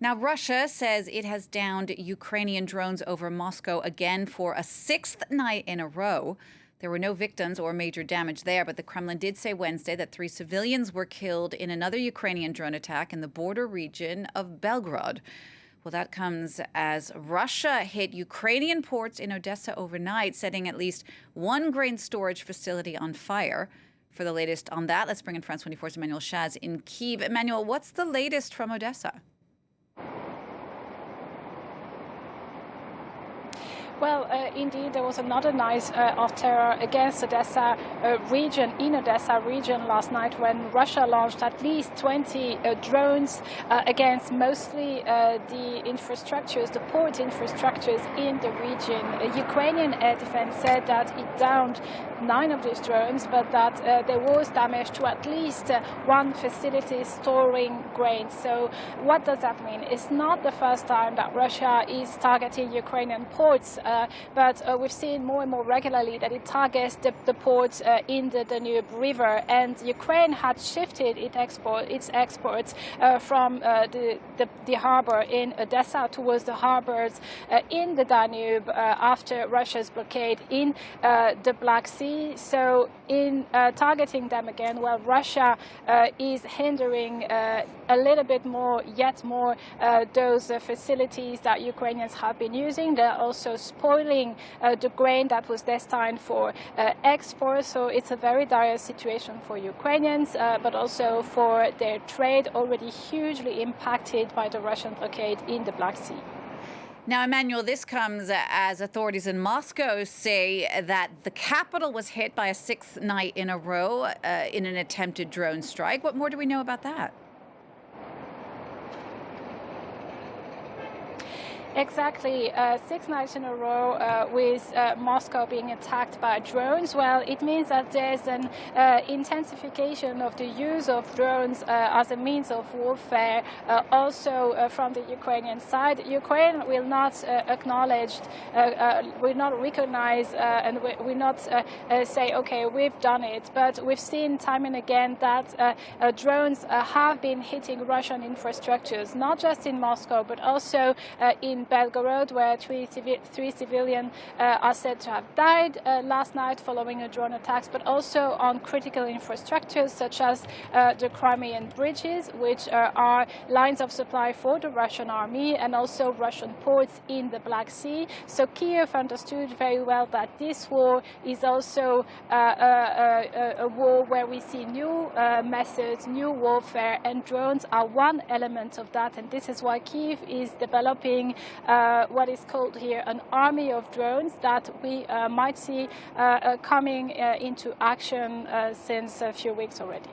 Now, Russia says it has downed Ukrainian drones over Moscow again for a sixth night in a row. There were no victims or major damage there, but the Kremlin did say Wednesday that 3 civilians were killed in another Ukrainian drone attack in the border region of Belgorod. Well, that comes as Russia hit Ukrainian ports in Odesa overnight, setting at least one grain storage facility on fire. For the latest on that, let's bring in France 24's Emmanuel Shaz in Kyiv. Emmanuel, what's the latest from Odesa? Well, indeed, there was another night of terror against Odesa region, in Odesa region last night when Russia launched at least 20 drones against mostly the infrastructures, the port infrastructures in the region. Ukrainian air defense said that it downed 9 of these drones, but that there was damage to at least one facility storing grain. So what does that mean? It's not the first time that Russia is targeting Ukrainian ports. But we've seen more and more regularly that it targets the ports in the Danube River, and Ukraine had shifted its exports from the harbor in Odesa towards the harbors in the Danube after Russia's blockade in the Black Sea. So in targeting them again, well, Russia is hindering a little bit more, yet more, those facilities that Ukrainians have been using. They're also spoiling the grain that was destined for export. So it's a very dire situation for Ukrainians, but also for their trade, already hugely impacted by the Russian blockade in the Black Sea. Now, Emmanuel, this comes as authorities in Moscow say that the capital was hit by a sixth night in a row in an attempted drone strike. What more do we know about that? Exactly, 6 nights in a row with Moscow being attacked by drones. Well, it means that there's an intensification of the use of drones as a means of warfare, also from the Ukrainian side. Ukraine will not acknowledge, will not recognize, and will not say, okay, we've done it. But we've seen time and again that drones have been hitting Russian infrastructures, not just in Moscow, but also in Belgorod, where three civilians are said to have died last night following a drone attacks, but also on critical infrastructures such as the Crimean bridges, which are lines of supply for the Russian army, and also Russian ports in the Black Sea. So Kiev understood very well that this war is also a war where we see new methods, new warfare, and drones are one element of that. And this is why Kiev is developing what is called here an army of drones that we might see coming into action since a few weeks already.